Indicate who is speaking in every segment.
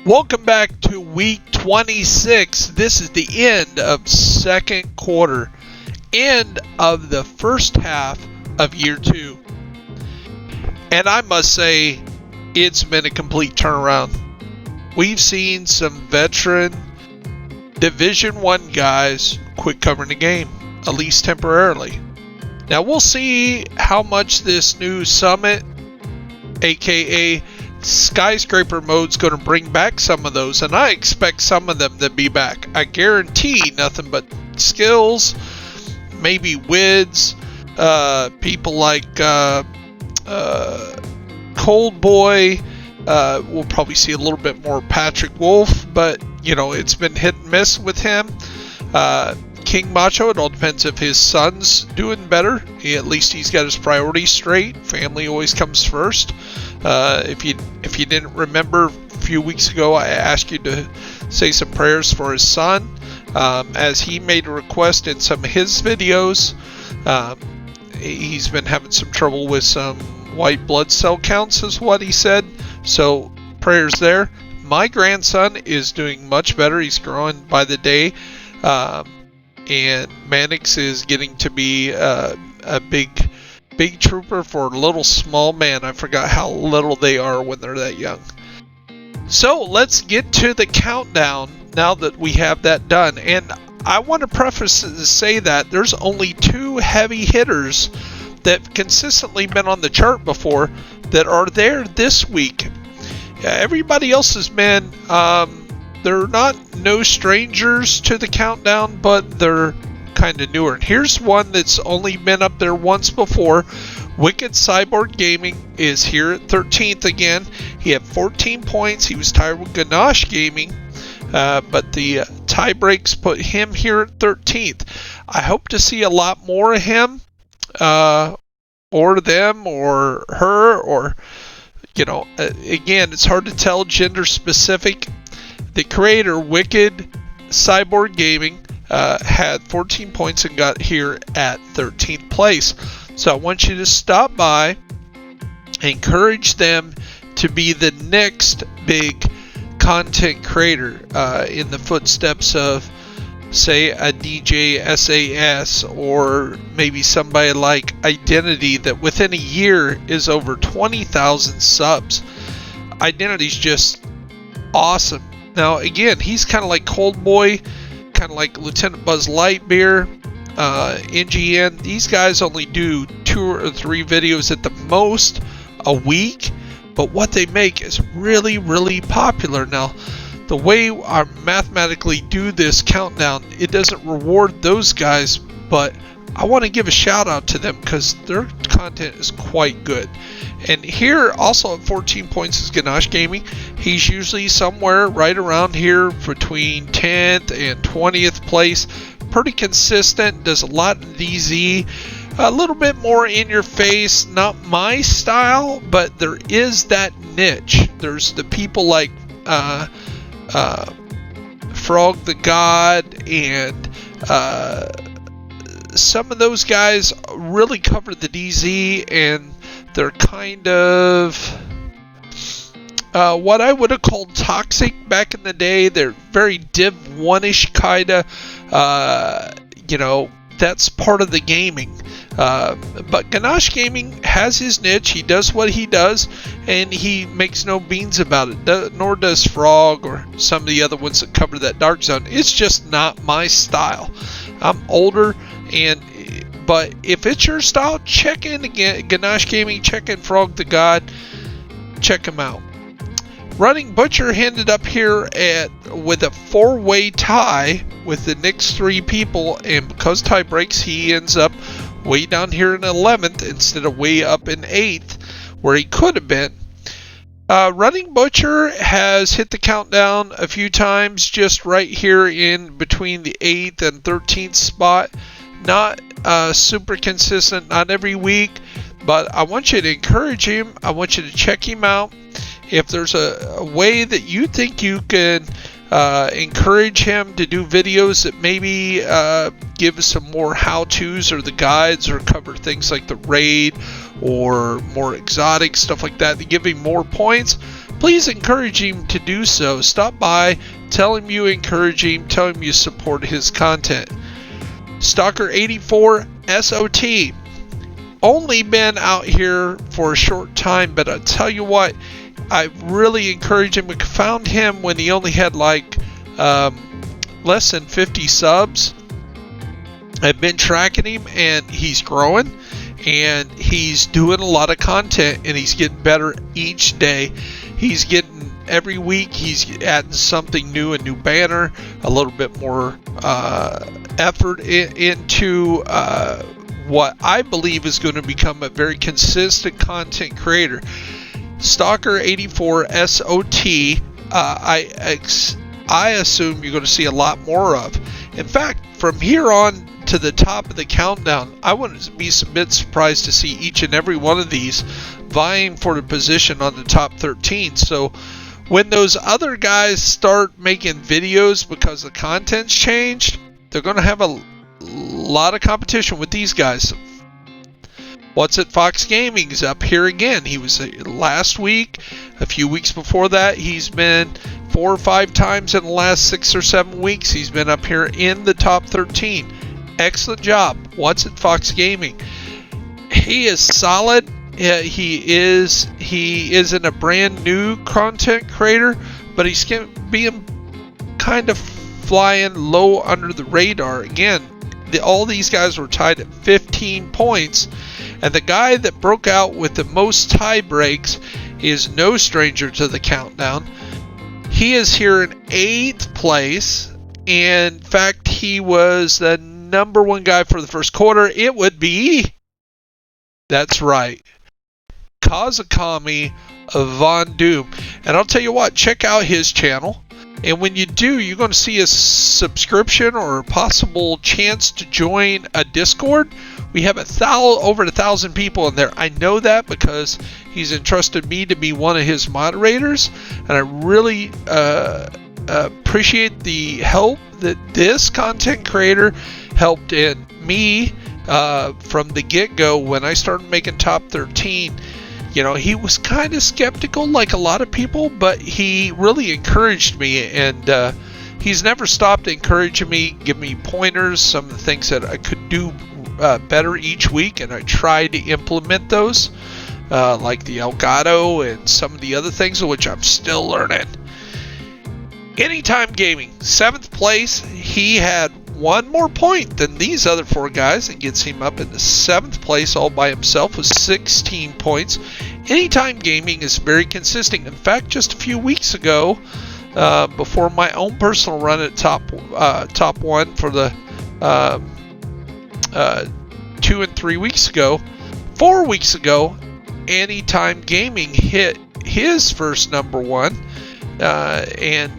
Speaker 1: Welcome back to week 26. This is the end of second quarter, end of the first half of year 2. And I must say, it's been a complete turnaround. We've seen some veteran Division 1 guys quit covering the game, at least temporarily. Now we'll see how much this new summit, aka skyscraper mode's going to bring back some of those, and I expect some of them to be back. I guarantee nothing but skills, maybe wids, people like Cold Boy. We'll probably see a little bit more Patrick Wolf, but you know, it's been hit and miss with him. King Macho, it all depends if his son's doing better. At least he's got his priorities straight. Family always comes first. If you didn't remember, a few weeks ago I asked you to say some prayers for his son, as he made a request in some of his videos. He's been having some trouble with some white blood cell counts, is what he said. So prayers there. My grandson is doing much better. He's growing by the day. And Mannix is getting to be a big trooper for a little small man. I forgot how little they are when they're that young. So let's get to the countdown now that we have that done. And I want to preface to say that there's only 2 heavy hitters that have consistently been on the chart before that are there this week. Everybody else has been they're not no strangers to the countdown, but they're kind of newer. And here's one that's only been up there once before. Wicked Cyborg Gaming is here at 13th again. He had 14 points. He was tied with Ganache Gaming, but the tie breaks put him here at 13th. I hope to see a lot more of him, or them, or her, or, you know, again, it's hard to tell gender specific. The creator, Wicked Cyborg Gaming, had 14 points and got here at 13th place. So I want you to stop by, encourage them to be the next big content creator in the footsteps of, say, a DJSAS, or maybe somebody like Identity that within a year is over 20,000 subs. Identity's just awesome. Now again, he's kind of like Cold Boy, kind of like Lieutenant Buzz Lightyear, NGN. These guys only do 2 or 3 videos at the most a week, but what they make is really, really popular. Now, the way I mathematically do this countdown, it doesn't reward those guys, but I want to give a shout out to them because their content is quite good. And here also at 14 points is Ganache Gaming. He's usually somewhere right around here between 10th and 20th place. Pretty consistent, does a lot in DZ. A little bit more in your face, not my style, but there is that niche. There's the people like Frog the God, and some of those guys really cover the DZ, and they're kind of what I would have called toxic back in the day. They're very Div 1-ish kind of, you know, that's part of the gaming. But Ganache Gaming has his niche. He does what he does, and he makes no beans about it. Nor does Frog or some of the other ones that cover that dark zone. It's just not my style. I'm older, but if it's your style, check in again. Ganache Gaming, check in Frog the God, check him out. Running Butcher ended up here with a 4-way tie with the next 3 people, and because tie breaks, he ends up way down here in 11th instead of way up in 8th where he could have been. Running Butcher has hit the countdown a few times, just right here in between the 8th and 13th spot. Not super consistent, not every week, but I want you to encourage him. I want you to check him out. If there's a way that you think you can encourage him to do videos that maybe give some more how-tos or the guides, or cover things like the raid or more exotic stuff like that to give him more points, please encourage him to do so. Stop by, tell him you encourage him, tell him you support his content. Stalker84 SOT. Only been out here for a short time, but I tell you what, I really encourage him. I found him when he only had like less than 50 subs. I've been tracking him and he's growing and he's doing a lot of content and he's getting better each day. He's getting every week, he's adding something new, a new banner, a little bit more effort into what I believe is going to become a very consistent content creator. Stalker84 SOT, I assume you're going to see a lot more of. In fact, from here on to the top of the countdown, I wouldn't be a bit surprised to see each and every one of these vying for the position on the top 13. So when those other guys start making videos because the content's changed, they're going to have a lot of competition with these guys. What's at FoxGaming is up here again. He was last week, a few weeks before that. He's been 4 or 5 times in the last 6 or 7 weeks. He's been up here in the top 13. Excellent job. What's at FoxGaming? He is solid. He isn't a brand new content creator, but he's being kind of flying low under the radar. Again, all these guys were tied at 15 points, and the guy that broke out with the most tie breaks is no stranger to the countdown. He is here in 8th place. In fact, he was the #1 guy for the first quarter. It would be, that's right, Kazakami of vondoom. And I'll tell you what, check out his channel. And when you do, you're going to see a subscription or a possible chance to join a Discord. We have over 1,000 people in there. I know that because he's entrusted me to be one of his moderators, and I really appreciate the help that this content creator helped in me from the get-go when I started making top 13. You know, he was kind of skeptical like a lot of people, but he really encouraged me, and he's never stopped encouraging me, giving me pointers, some of the things that I could do better each week, and I tried to implement those, like the Elgato and some of the other things, which I'm still learning. Anytime Gaming, 7th place. He had 1 more point than these other 4 guys. It gets him up in the 7th place all by himself with 16 points. Anytime Gaming is very consistent. In fact, just a few weeks ago, before my own personal run at top 1 for the 2 and 3 weeks ago, 4 weeks ago, Anytime Gaming hit his first #1, and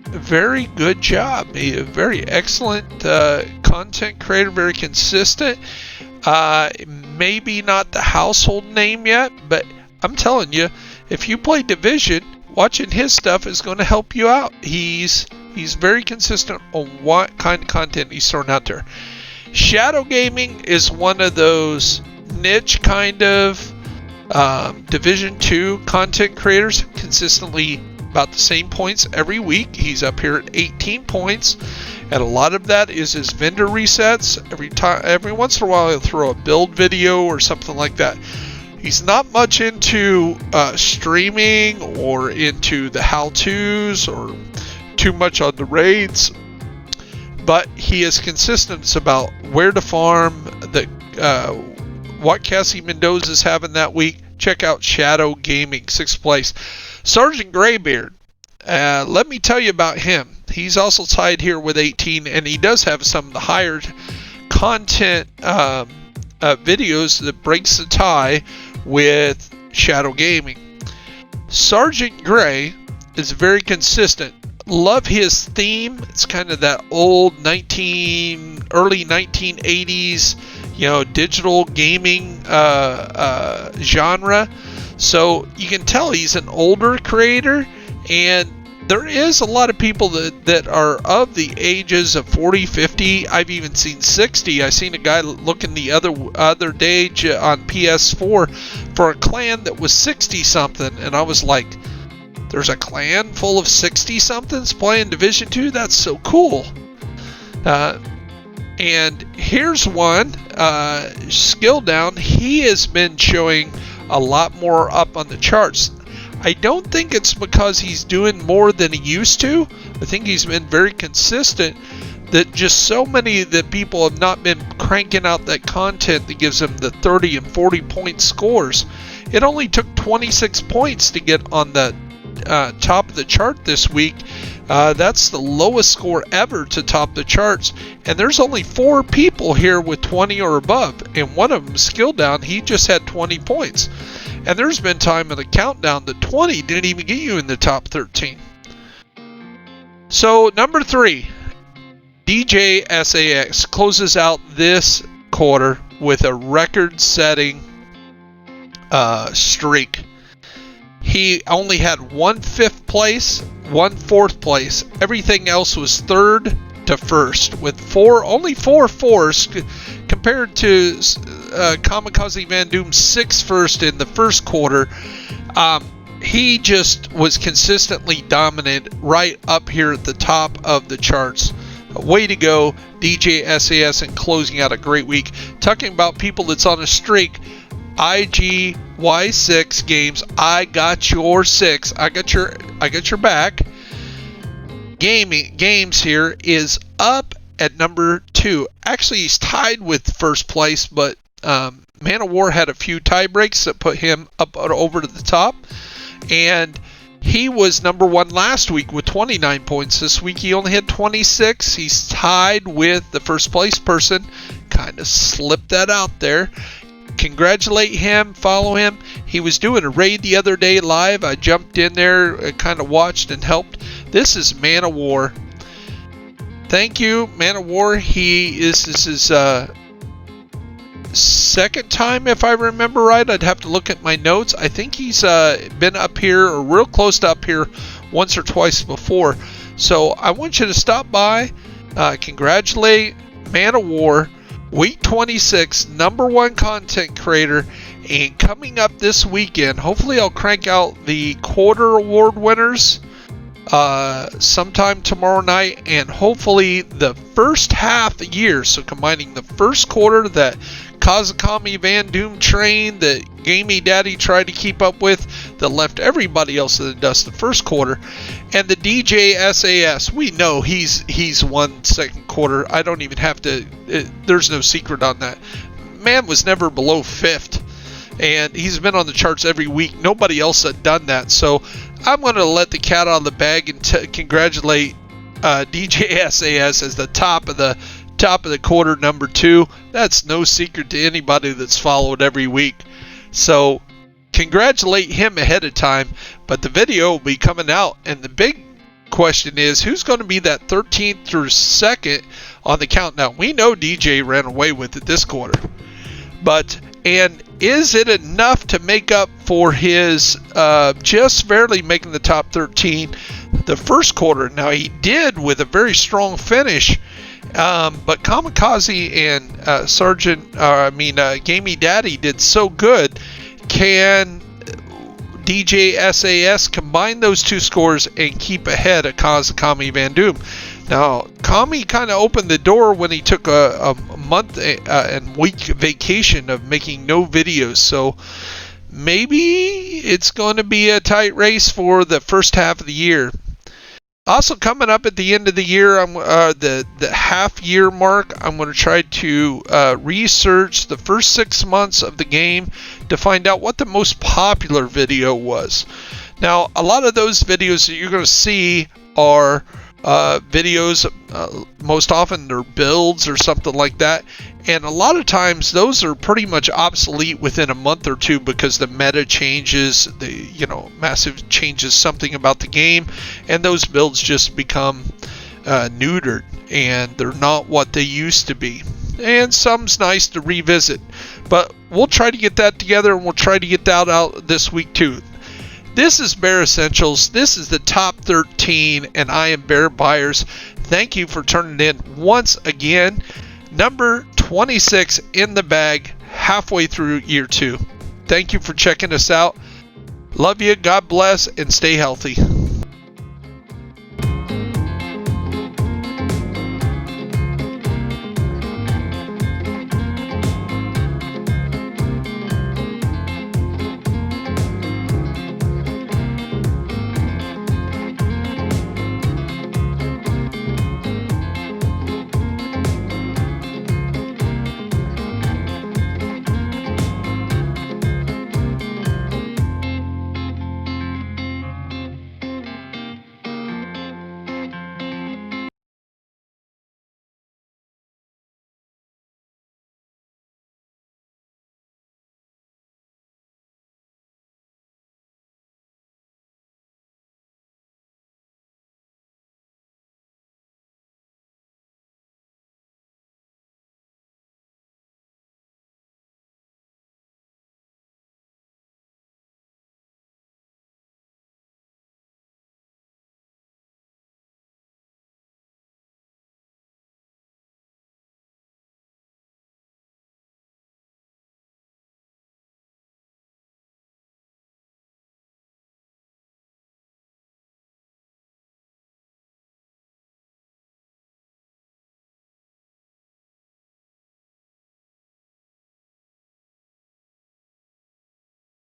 Speaker 1: very good job. A very excellent content creator, very consistent. Maybe not the household name yet, but I'm telling you, if you play Division, watching his stuff is going to help you out. He's very consistent on what kind of content he's throwing out there. Shadow Gaming is one of those niche kind of Division 2 content creators, consistently about the same points every week. He's up here at 18 points, and a lot of that is his vendor resets. Every once in a while he'll throw a build video or something like that. He's not much into streaming or into the how-tos or too much on the raids, but he is consistent about where to farm, what Cassie Mendoza's having that week. Check out Shadow Gaming, 6th place. Sgt Greybeard, let me tell you about him. He's also tied here with 18, and he does have some of the higher content videos that breaks the tie with Shadow Gaming. Sgt Grey is very consistent. Love his theme. It's kind of that old early 1980s, digital gaming genre. So you can tell he's an older creator, and there is a lot of people that are of the ages of 40, 50. I've even seen 60. I seen a guy looking the other day on PS4 for a clan that was 60 something, and I was like, There's a clan full of 60-somethings playing Division 2. That's so cool. And here's one, Skilldown. He has been showing a lot more up on the charts. I don't think it's because he's doing more than he used to. I think he's been very consistent, that just so many that people have not been cranking out that content that gives them the 30 and 40 point scores. It only took 26 points to get on the top of the chart this week. That's the lowest score ever to top the charts, and there's only 4 people here with 20 or above, and one of them, Skilldown, he just had 20 points. And there's been time in the countdown that 20 didn't even get you in the top 13. So number 3, DJSAS closes out this quarter with a record-setting streak. He only had 1 5th place, 1 4th place. Everything else was 3rd to 1st, with only 4 4s compared to Kamikaze vondoom's 6th first in the first quarter. He just was consistently dominant right up here at the top of the charts. Way to go, DJSAS, and closing out a great week. Talking about people that's on a streak, IGY6 games. I got your 6. I got your back. Games here is up at number 2. Actually, he's tied with first place, but Man of War had a few tie breaks that put him up over to the top, and he was number 1 last week with 29 points. This week he only had 26. He's tied with the first place person. Kind of slipped that out there. Congratulate him, follow him. He was doing a raid the other day live. I jumped in there, kind of watched and helped. This is Man of War. Thank you, Man of War. This is his second time, if I remember right. I'd have to look at my notes. I think he's been up here or real close to up here once or twice before. So I want you to stop by, congratulate Man of War, week 26, number 1 content creator. And coming up this weekend, hopefully I'll crank out the quarter award winners sometime tomorrow night, and hopefully the first half the year, so combining the first quarter that Kazakami vondoom train that Gamey Daddy tried to keep up with, that left everybody else in the dust the first quarter, and the DJSAS. We know he's won second quarter. I don't even have to, there's no secret on that. Man was never below 5th, and he's been on the charts every week. Nobody else had done that, so I'm going to let the cat out of the bag and congratulate DJSAS as the top of the quarter, number 2. That's no secret to anybody that's followed every week. So congratulate him ahead of time, but the video will be coming out, and the big question is, who's going to be that 13th through 2nd on the countdown? We know DJ ran away with it this quarter, and is it enough to make up for his just barely making the top 13 the first quarter? Now, he did with a very strong finish, but Kamikaze and Gamey Daddy did so good. Can DJSAS combine those 2 scores and keep ahead of Kazakami vondoom? Now, Kami kind of opened the door when he took a month and week vacation of making no videos, so maybe it's going to be a tight race for the first half of the year. Also, coming up at the end of the year, the half-year mark, I'm going to try to research the first 6 months of the game to find out what the most popular video was. Now, a lot of those videos that you're going to see are videos, most often they're builds or something like that, and a lot of times those are pretty much obsolete within a month or 2 because the meta changes, massive changes something about the game, and those builds just become neutered and they're not what they used to be. And some's nice to revisit, but we'll try to get that together, and we'll try to get that out this week too. This is Bear Essentials. This is the top 13, and I am Bear Byers. Thank you for turning in once again. Number 26 in the bag, halfway through year 2. Thank you for checking us out. Love you. God bless, and stay healthy.